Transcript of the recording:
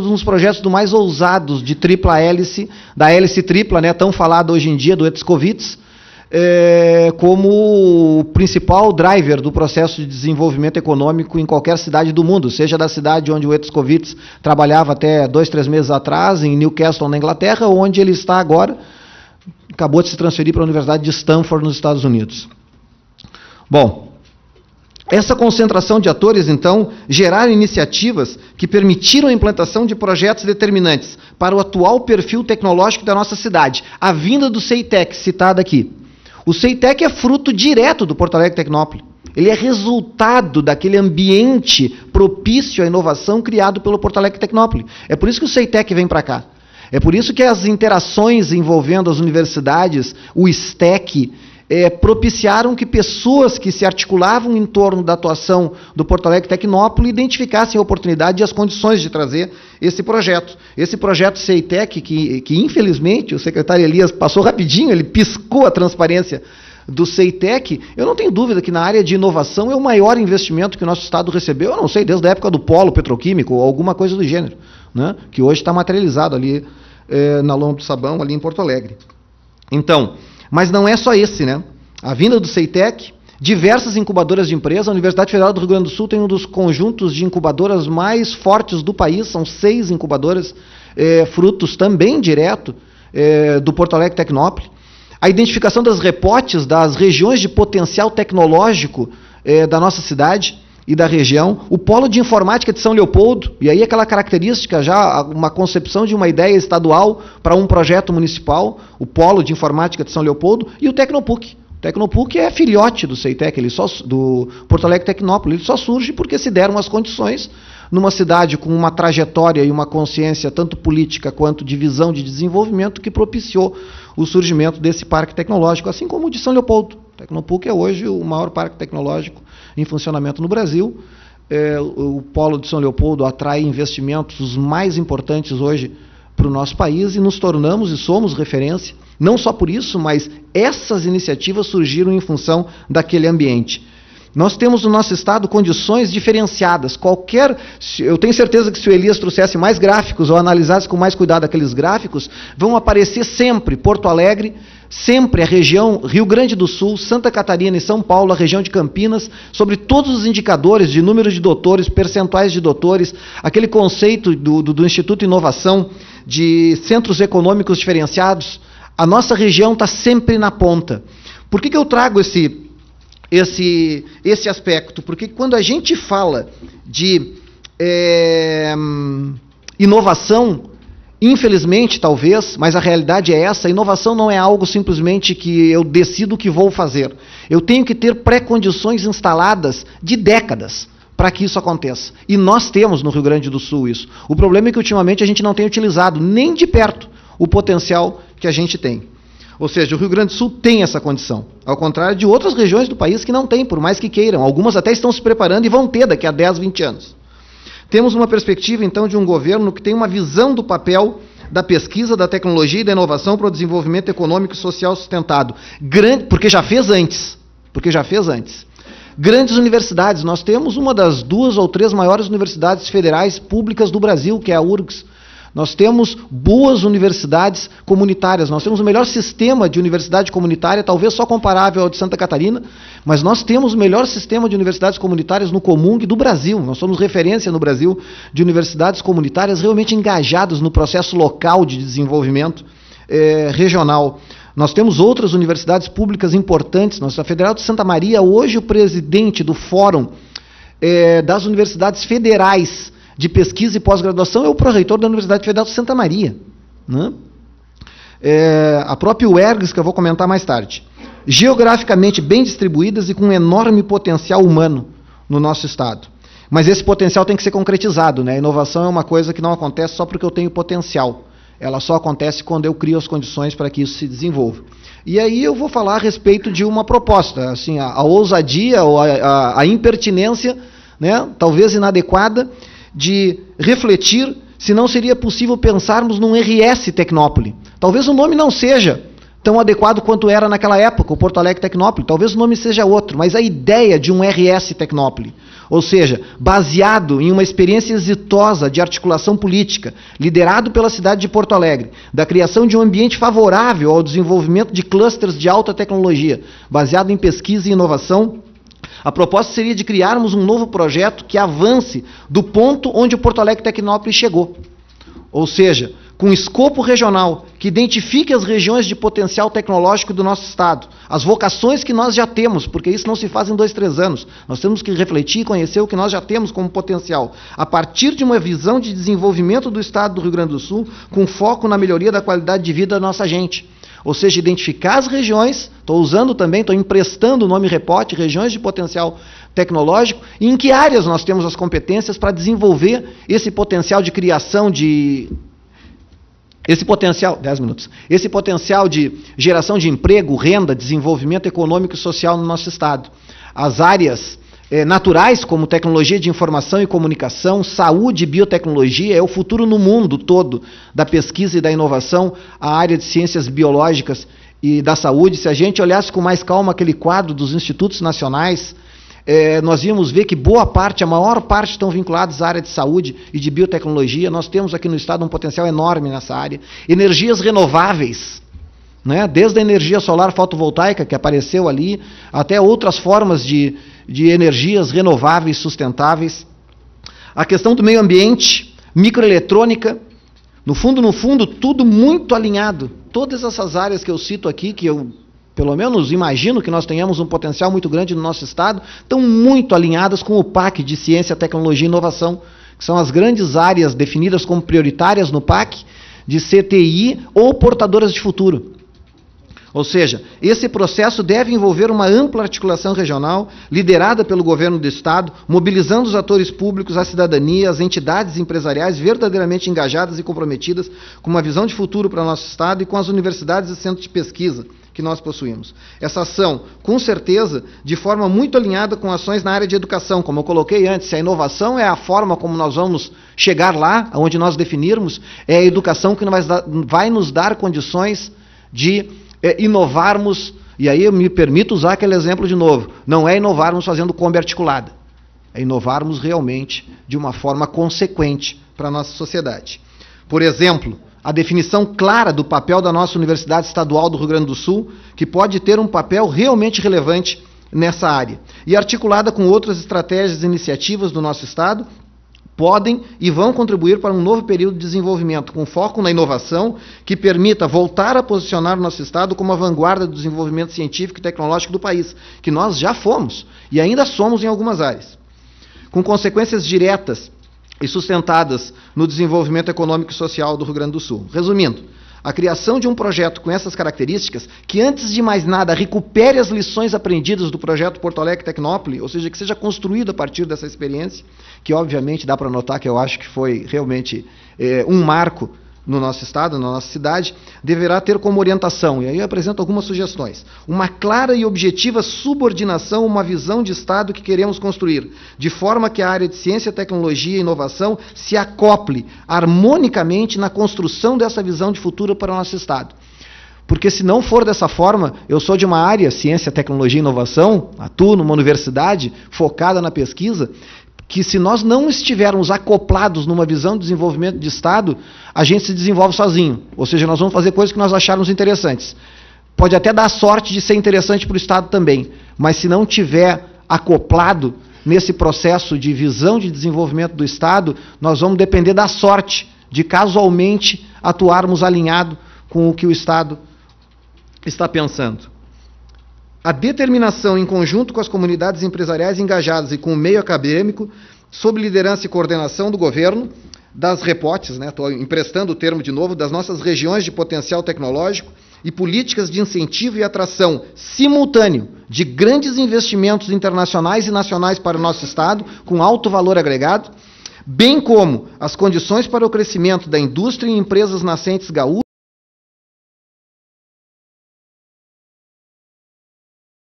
um dos projetos do mais ousados de tripla hélice, da hélice tripla, né, tão falado hoje em dia, do Hetzkovitz, como o principal driver do processo de desenvolvimento econômico em qualquer cidade do mundo, seja da cidade onde o Hetzkovitz trabalhava até 2, 3 meses atrás, em Newcastle, na Inglaterra, ou onde ele está agora, acabou de se transferir para a Universidade de Stanford, nos Estados Unidos. Bom, essa concentração de atores, então, geraram iniciativas que permitiram a implantação de projetos determinantes para o atual perfil tecnológico da nossa cidade. A vinda do CEITEC, citada aqui. O CEITEC é fruto direto do Porto Alegre Tecnópole. Ele é resultado daquele ambiente propício à inovação criado pelo Porto Alegre Tecnópole. É por isso que o CEITEC vem para cá. É por isso que as interações envolvendo as universidades, o STEC, propiciaram que pessoas que se articulavam em torno da atuação do Porto Alegre Tecnópole identificassem a oportunidade e as condições de trazer esse projeto. Esse projeto CEITEC, que infelizmente o secretário Elias passou rapidinho, ele piscou a transparência do CEITEC, eu não tenho dúvida que na área de inovação é o maior investimento que o nosso Estado recebeu, eu não sei, desde a época do polo petroquímico, ou alguma coisa do gênero, né, que hoje está materializado ali na Lomba do Sabão, ali em Porto Alegre. Então, mas não é só esse, né? A vinda do CEITEC, diversas incubadoras de empresas, a Universidade Federal do Rio Grande do Sul tem um dos conjuntos de incubadoras mais fortes do país, são 6 incubadoras, frutos também direto do Porto Alegre Tecnópole. A identificação das repotes das regiões de potencial tecnológico da nossa cidade e da região, o polo de informática de São Leopoldo, e aí aquela característica já, uma concepção de uma ideia estadual para um projeto municipal, o polo de informática de São Leopoldo, e o Tecnopuc. O Tecnopuc é filhote do CEITEC, do Porto Alegre Tecnópole, ele só surge porque se deram as condições numa cidade com uma trajetória e uma consciência tanto política quanto de visão de desenvolvimento que propiciou o surgimento desse parque tecnológico, assim como o de São Leopoldo. O Tecnopuc é hoje o maior parque tecnológico em funcionamento no Brasil. O polo de São Leopoldo atrai investimentos os mais importantes hoje para o nosso país e nos tornamos e somos referência, não só por isso, mas essas iniciativas surgiram em função daquele ambiente. Nós temos no nosso estado condições diferenciadas. Eu tenho certeza que se o Elias trouxesse mais gráficos ou analisasse com mais cuidado aqueles gráficos, vão aparecer sempre Porto Alegre, sempre a região Rio Grande do Sul, Santa Catarina e São Paulo, a região de Campinas, sobre todos os indicadores de número de doutores, percentuais de doutores, aquele conceito do Instituto Inovação de centros econômicos diferenciados. A nossa região está sempre na ponta. Por que eu trago esse aspecto? Porque quando a gente fala de inovação, infelizmente, talvez, mas a realidade é essa, a inovação não é algo simplesmente que eu decido que vou fazer. Eu tenho que ter pré-condições instaladas de décadas para que isso aconteça. E nós temos no Rio Grande do Sul isso. O problema é que ultimamente a gente não tem utilizado nem de perto o potencial que a gente tem. Ou seja, o Rio Grande do Sul tem essa condição, ao contrário de outras regiões do país que não têm, por mais que queiram. Algumas até estão se preparando e vão ter daqui a 10, 20 anos. Temos uma perspectiva, então, de um governo que tem uma visão do papel da pesquisa, da tecnologia e da inovação para o desenvolvimento econômico e social sustentado. Porque já fez antes. Grandes universidades. Nós temos uma das 2 ou 3 maiores universidades federais públicas do Brasil, que é a URGS. Nós temos boas universidades comunitárias, nós temos o melhor sistema de universidade comunitária, talvez só comparável ao de Santa Catarina, mas nós temos o melhor sistema de universidades comunitárias no Comung do Brasil. Nós somos referência no Brasil de universidades comunitárias realmente engajadas no processo local de desenvolvimento regional. Nós temos outras universidades públicas importantes. A Federal de Santa Maria, hoje o presidente do Fórum das Universidades Federais de Pesquisa e Pós-Graduação é o pró-reitor da Universidade Federal de Santa Maria, né? A própria UERGS, que eu vou comentar mais tarde. Geograficamente bem distribuídas e com um enorme potencial humano no nosso estado. Mas esse potencial tem que ser concretizado, né? A inovação é uma coisa que não acontece só porque eu tenho potencial. Ela só acontece quando eu crio as condições para que isso se desenvolva. E aí eu vou falar a respeito de uma proposta, assim, a ousadia ou a impertinência, né, talvez inadequada, de refletir se não seria possível pensarmos num RS Tecnópole. Talvez o nome não seja tão adequado quanto era naquela época, o Porto Alegre Tecnópole. Talvez o nome seja outro, mas a ideia de um RS Tecnópole, ou seja, baseado em uma experiência exitosa de articulação política, liderado pela cidade de Porto Alegre, da criação de um ambiente favorável ao desenvolvimento de clusters de alta tecnologia, baseado em pesquisa e inovação, a proposta seria de criarmos um novo projeto que avance do ponto onde o Porto Alegre Tecnópole chegou. Ou seja, com escopo regional, que identifique as regiões de potencial tecnológico do nosso Estado, as vocações que nós já temos, porque isso não se faz em 2, 3 anos. Nós temos que refletir e conhecer o que nós já temos como potencial, a partir de uma visão de desenvolvimento do Estado do Rio Grande do Sul, com foco na melhoria da qualidade de vida da nossa gente. Ou seja, identificar as regiões, estou emprestando o nome Repote, regiões de potencial tecnológico, e em que áreas nós temos as competências para desenvolver esse potencial de criação de... Esse potencial de geração de emprego, renda, desenvolvimento econômico e social no nosso Estado. As áreas naturais, como tecnologia de informação e comunicação, saúde e biotecnologia, é o futuro no mundo todo da pesquisa e da inovação, a área de ciências biológicas e da saúde. Se a gente olhasse com mais calma aquele quadro dos institutos nacionais, nós íamos ver que boa parte, a maior parte, estão vinculados à área de saúde e de biotecnologia. Nós temos aqui no Estado um potencial enorme nessa área. Energias renováveis, né? Desde a energia solar fotovoltaica, que apareceu ali, até outras formas de energias renováveis sustentáveis. A questão do meio ambiente, microeletrônica, no fundo, tudo muito alinhado. Todas essas áreas que eu cito aqui, que eu pelo menos imagino que nós tenhamos um potencial muito grande no nosso Estado, estão muito alinhadas com o PAC de Ciência, Tecnologia e Inovação, que são as grandes áreas definidas como prioritárias no PAC, de CTI ou portadoras de futuro. Ou seja, esse processo deve envolver uma ampla articulação regional, liderada pelo governo do Estado, mobilizando os atores públicos, a cidadania, as entidades empresariais verdadeiramente engajadas e comprometidas com uma visão de futuro para o nosso Estado e com as universidades e centros de pesquisa que nós possuímos. Essa ação, com certeza, de forma muito alinhada com ações na área de educação, como eu coloquei antes, se a inovação é a forma como nós vamos chegar lá, onde nós definirmos, é a educação que vai nos dar condições de inovarmos, e aí eu me permito usar aquele exemplo de novo, não é inovarmos fazendo Kombi articulada, é inovarmos realmente de uma forma consequente para a nossa sociedade. Por exemplo, a definição clara do papel da nossa Universidade Estadual do Rio Grande do Sul, que pode ter um papel realmente relevante nessa área. E articulada com outras estratégias e iniciativas do nosso Estado, podem e vão contribuir para um novo período de desenvolvimento, com foco na inovação, que permita voltar a posicionar o nosso Estado como a vanguarda do desenvolvimento científico e tecnológico do país, que nós já fomos e ainda somos em algumas áreas. Com consequências diretas e sustentadas no desenvolvimento econômico e social do Rio Grande do Sul. Resumindo, a criação de um projeto com essas características, que antes de mais nada recupere as lições aprendidas do projeto Porto Alegre Tecnópole, ou seja, que seja construído a partir dessa experiência, que obviamente dá para notar que eu acho que foi realmente um marco no nosso Estado, na nossa cidade, deverá ter como orientação, e aí eu apresento algumas sugestões, uma clara e objetiva subordinação a uma visão de Estado que queremos construir, de forma que a área de ciência, tecnologia e inovação se acople harmonicamente na construção dessa visão de futuro para o nosso Estado. Porque se não for dessa forma, eu sou de uma área, ciência, tecnologia e inovação, atuo numa universidade focada na pesquisa, que se nós não estivermos acoplados numa visão de desenvolvimento de Estado, a gente se desenvolve sozinho. Ou seja, nós vamos fazer coisas que nós acharmos interessantes. Pode até dar sorte de ser interessante para o Estado também, mas se não tiver acoplado nesse processo de visão de desenvolvimento do Estado, nós vamos depender da sorte de casualmente atuarmos alinhado com o que o Estado está pensando. A determinação, em conjunto com as comunidades empresariais engajadas e com o meio acadêmico, sob liderança e coordenação do governo, das repotes, estou emprestando o termo de novo, das nossas regiões de potencial tecnológico e políticas de incentivo e atração simultâneo de grandes investimentos internacionais e nacionais para o nosso Estado, com alto valor agregado, bem como as condições para o crescimento da indústria e empresas nascentes gaúchas,